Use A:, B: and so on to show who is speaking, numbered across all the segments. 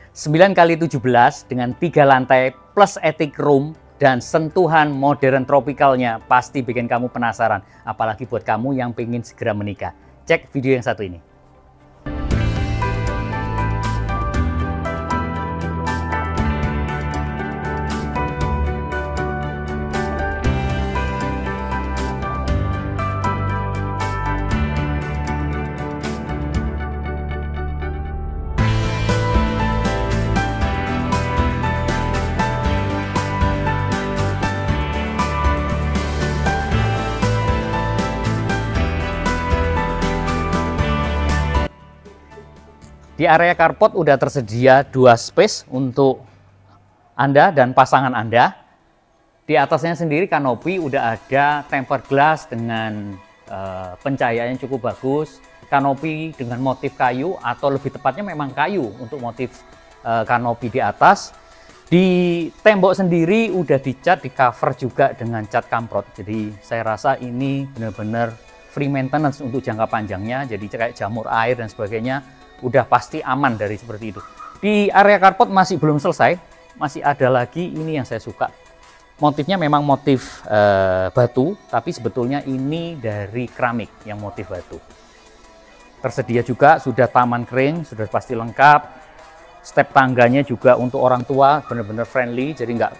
A: 9 kali 17 dengan 3 lantai plus attic room dan sentuhan modern tropikalnya pasti bikin kamu penasaran. Apalagi buat kamu yang pengen segera menikah. Cek video yang satu ini. Di area carport udah tersedia 2 space untuk Anda dan pasangan Anda. Di atasnya sendiri kanopi udah ada tempered glass dengan pencahayaan yang cukup bagus. Kanopi dengan motif kayu atau lebih tepatnya memang kayu untuk motif kanopi di atas. Di tembok sendiri udah dicat, di cover juga dengan cat kamprot. Jadi saya rasa ini benar-benar free maintenance untuk jangka panjangnya. Jadi kayak jamur air dan sebagainya udah pasti aman dari seperti itu. Di area carport masih belum selesai, masih ada lagi ini yang saya suka. Motifnya memang motif batu, tapi sebetulnya ini dari keramik yang motif batu. Tersedia juga sudah taman kering, sudah pasti lengkap. Step tangganya juga untuk orang tua benar-benar friendly, jadi nggak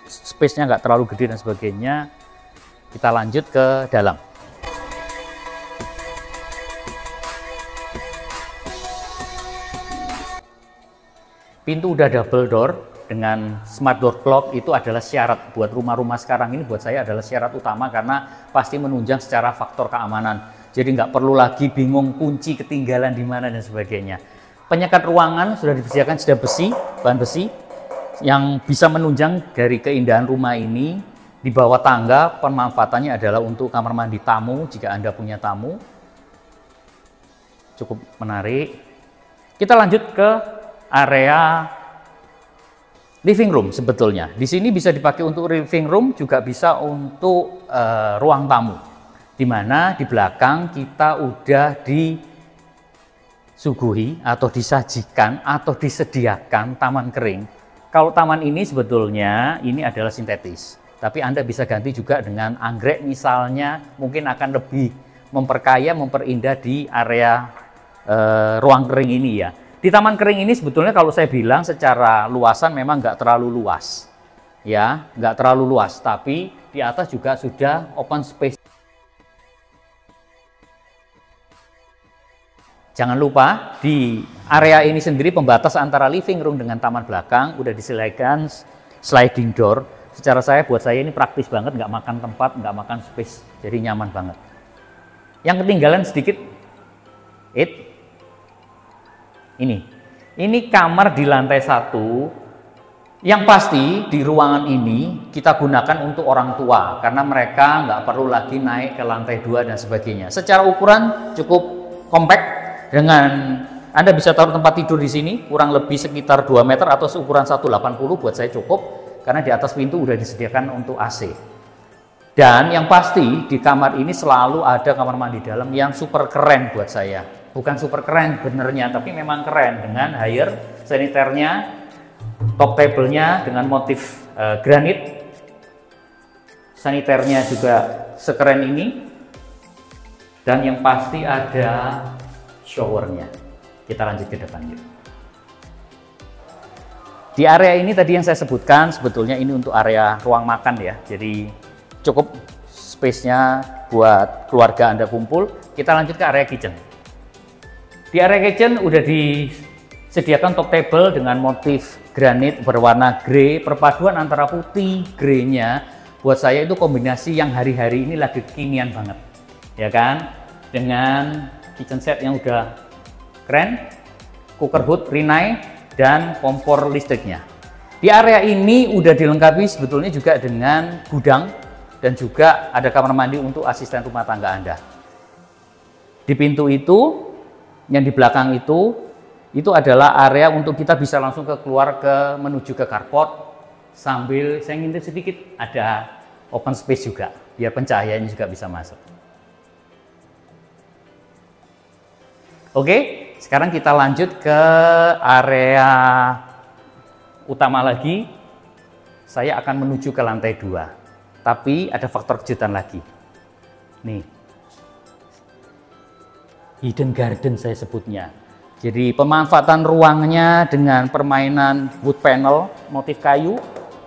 A: space-nya nggak terlalu gede dan sebagainya. Kita lanjut ke dalam. Pintu udah double door dengan smart door clock, itu adalah syarat buat rumah-rumah sekarang ini, buat saya adalah syarat utama karena pasti menunjang secara faktor keamanan. Jadi nggak perlu lagi bingung kunci ketinggalan di mana dan sebagainya. Penyekat ruangan sudah disediakan sudah besi, bahan besi yang bisa menunjang dari keindahan rumah ini. Di bawah tangga pemanfaatannya adalah untuk kamar mandi tamu jika Anda punya tamu. Cukup menarik. Kita lanjut ke area living room sebetulnya. Di sini bisa dipakai untuk living room, juga bisa untuk ruang tamu. Di mana di belakang kita udah disuguhi atau disajikan atau disediakan taman kering. Kalau taman ini sebetulnya ini adalah sintetis. Tapi Anda bisa ganti juga dengan anggrek misalnya, mungkin akan lebih memperkaya, memperindah di area ruang kering ini ya. Di taman kering ini sebetulnya kalau saya bilang secara luasan memang nggak terlalu luas, ya, nggak terlalu luas. Tapi di atas juga sudah open space. Jangan lupa di area ini sendiri pembatas antara living room dengan taman belakang udah disediakan sliding door. Secara buat saya ini praktis banget, nggak makan tempat, nggak makan space, jadi nyaman banget. Yang ketinggalan sedikit, ini kamar di lantai 1, yang pasti di ruangan ini kita gunakan untuk orang tua karena mereka nggak perlu lagi naik ke lantai 2 dan sebagainya. Secara ukuran cukup compact, dengan Anda bisa taruh tempat tidur di sini kurang lebih sekitar 2 meter atau seukuran 180 buat saya cukup karena di atas pintu udah disediakan untuk AC. Dan yang pasti di kamar ini selalu ada kamar mandi dalam yang super keren buat saya. Bukan super keren benernya, tapi memang keren dengan higher saniternya, top table-nya dengan motif granit, saniternya juga sekeren ini, dan yang pasti ada showernya. Kita lanjut ke depan yuk. Di area ini tadi yang saya sebutkan sebetulnya ini untuk area ruang makan ya, jadi cukup space-nya buat keluarga Anda kumpul. Kita lanjut ke area kitchen. Di area kitchen udah disediakan top table dengan motif granit berwarna grey, perpaduan antara putih, grey-nya buat saya itu kombinasi yang hari-hari ini lagi kekinian banget, ya kan? Dengan kitchen set yang udah keren, cooker hood Rinnai dan kompor listriknya. Di area ini udah dilengkapi sebetulnya juga dengan gudang dan juga ada kamar mandi untuk asisten rumah tangga Anda. Di pintu itu, yang di belakang itu adalah area untuk kita bisa langsung menuju ke carport sambil saya ngintip sedikit ada open space juga, biar pencahayaannya juga bisa masuk. Oke, sekarang kita lanjut ke area utama lagi, saya akan menuju ke lantai 2. Tapi ada faktor kejutan lagi. Nih, hidden garden saya sebutnya. Jadi pemanfaatan ruangnya dengan permainan wood panel, motif kayu,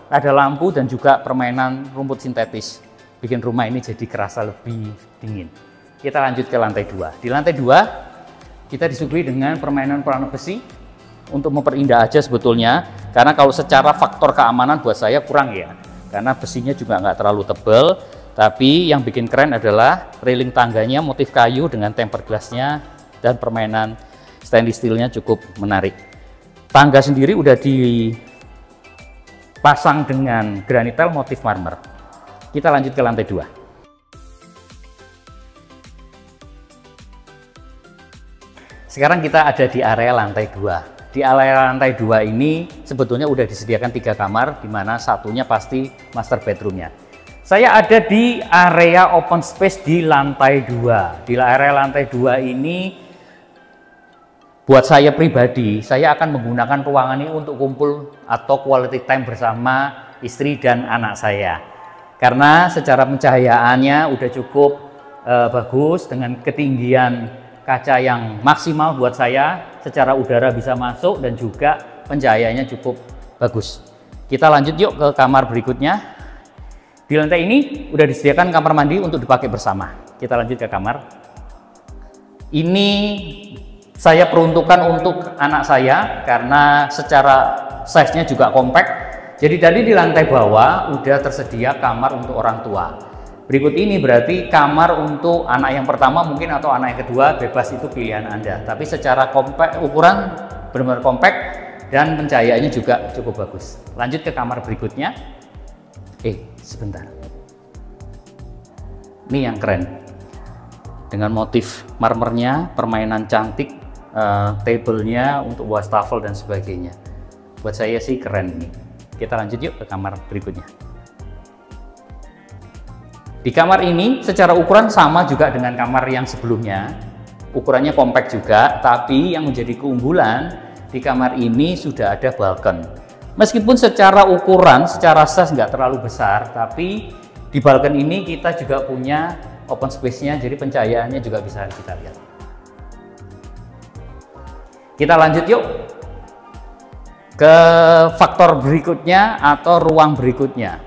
A: ada lampu dan juga permainan rumput sintetis. Bikin rumah ini jadi kerasa lebih dingin. Kita lanjut ke lantai 2. Di lantai 2 kita disuguhi dengan permainan pelana besi untuk memperindah aja sebetulnya. Karena kalau secara faktor keamanan buat saya kurang ya. Karena besinya juga nggak terlalu tebal. Tapi yang bikin keren adalah railing tangganya motif kayu dengan tempered glassnya dan permainan stainless steelnya cukup menarik. Tangga sendiri udah dipasang dengan granitel motif marmer. Kita lanjut ke lantai 2. Sekarang kita ada di area lantai 2. Di area lantai 2 ini sebetulnya udah disediakan 3 kamar, di mana satunya pasti master bedroomnya. Saya ada di area open space di lantai 2. Di area lantai 2 ini, buat saya pribadi, saya akan menggunakan ruangan ini untuk kumpul atau quality time bersama istri dan anak saya. Karena secara pencahayaannya udah cukup bagus dengan ketinggian kaca yang maksimal buat saya, secara udara bisa masuk dan juga pencahayaannya cukup bagus. Kita lanjut yuk ke kamar berikutnya. Di lantai ini udah disediakan kamar mandi untuk dipakai bersama. Kita lanjut ke kamar. Ini saya peruntukkan untuk anak saya karena secara size-nya juga compact. Jadi tadi di lantai bawah udah tersedia kamar untuk orang tua. Berikut ini berarti kamar untuk anak yang pertama mungkin atau anak yang kedua, bebas itu pilihan Anda. Tapi secara compact, ukuran benar-benar compact dan pencahayaannya juga cukup bagus. Lanjut ke kamar berikutnya. Sebentar. Ini yang keren. Dengan motif marmernya, permainan cantik, tablenya untuk wastafel dan sebagainya. Buat saya sih keren ini. Kita lanjut yuk ke kamar berikutnya. Di kamar ini secara ukuran sama juga dengan kamar yang sebelumnya. Ukurannya compact juga, tapi yang menjadi keunggulan di kamar ini sudah ada balkon. Meskipun secara ukuran, secara size nggak terlalu besar, tapi di balkon ini kita juga punya open space-nya, jadi pencahayaannya juga bisa kita lihat. Kita lanjut yuk ke faktor berikutnya atau ruang berikutnya.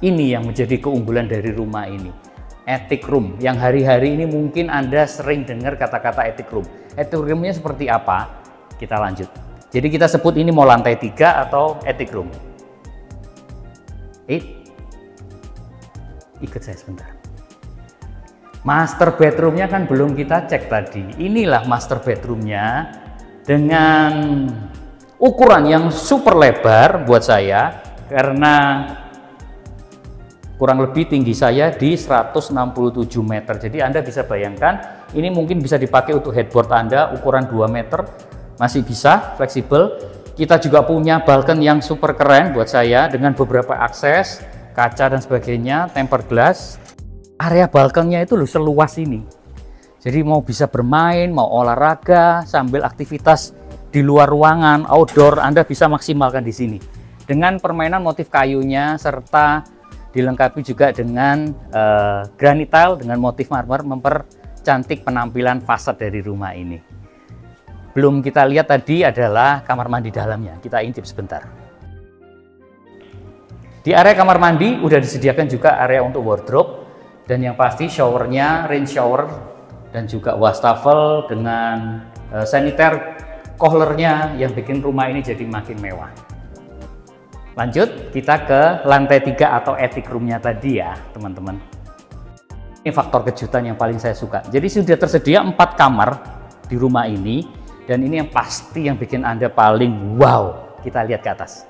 A: Ini yang menjadi keunggulan dari rumah ini, attic room. Yang hari-hari ini mungkin Anda sering dengar kata-kata attic room. Attic room-nya seperti apa? Kita lanjut. Jadi kita sebut ini mau lantai 3 atau attic room. Ikut saya sebentar. Master bedroomnya kan belum kita cek tadi. Inilah master bedroomnya dengan ukuran yang super lebar buat saya, karena kurang lebih tinggi saya di 167 meter. Jadi Anda bisa bayangkan ini mungkin bisa dipakai untuk headboard Anda ukuran 2 meter. Masih bisa, fleksibel. Kita juga punya balkon yang super keren buat saya dengan beberapa akses, kaca dan sebagainya, tempered glass. Area balkonnya itu loh seluas ini. Jadi mau bisa bermain, mau olahraga, sambil aktivitas di luar ruangan, outdoor, Anda bisa maksimalkan di sini. Dengan permainan motif kayunya serta dilengkapi juga dengan granite tile dengan motif marmer mempercantik penampilan fasad dari rumah ini. Belum kita lihat tadi adalah kamar mandi dalamnya. Kita intip sebentar. Di area kamar mandi udah disediakan juga area untuk wardrobe dan yang pasti showernya rain shower dan juga wastafel dengan saniter kohlernya yang bikin rumah ini jadi makin mewah. Lanjut kita ke lantai 3 atau attic roomnya tadi ya teman-teman. Ini faktor kejutan yang paling saya suka. Jadi sudah tersedia 4 kamar di rumah ini. Dan ini yang pasti yang bikin Anda paling wow. Kita lihat ke atas.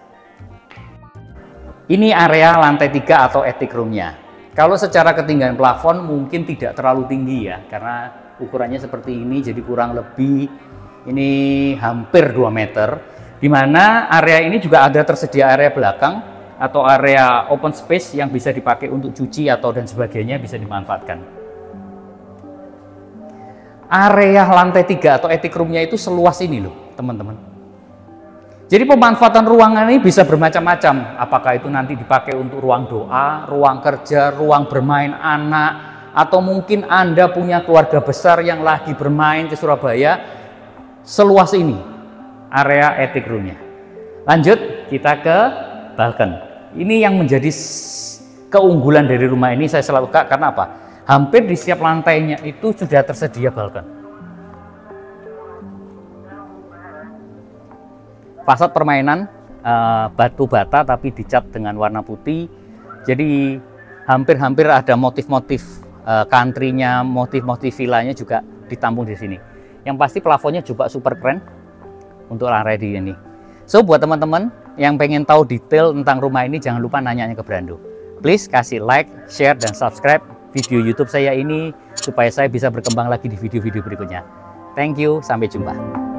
A: Ini area lantai 3 atau attic room-nya. Kalau secara ketinggian plafon mungkin tidak terlalu tinggi ya. Karena ukurannya seperti ini, jadi kurang lebih ini hampir 2 meter. Dimana area ini juga ada tersedia area belakang atau area open space yang bisa dipakai untuk cuci atau dan sebagainya, bisa dimanfaatkan. Area lantai 3 atau attic room-nya itu seluas ini loh teman-teman. Jadi pemanfaatan ruangan ini bisa bermacam-macam. Apakah itu nanti dipakai untuk ruang doa, ruang kerja, ruang bermain anak, atau mungkin Anda punya keluarga besar yang lagi bermain ke Surabaya. Seluas ini area attic room-nya. Lanjut kita ke balkon. Ini yang menjadi keunggulan dari rumah ini, saya selalu suka karena apa? Hampir di setiap lantainya itu sudah tersedia balkon. Fasad permainan batu bata tapi dicat dengan warna putih. Jadi hampir-hampir ada motif-motif country-nya, motif-motif villanya juga ditampung di sini. Yang pasti plafonnya juga super keren untuk area di ini. So buat teman-teman yang pengen tahu detail tentang rumah ini, jangan lupa nanyanya ke Brando. Please kasih like, share, dan subscribe video YouTube saya ini supaya saya bisa berkembang lagi di video-video berikutnya. Thank you, sampai jumpa.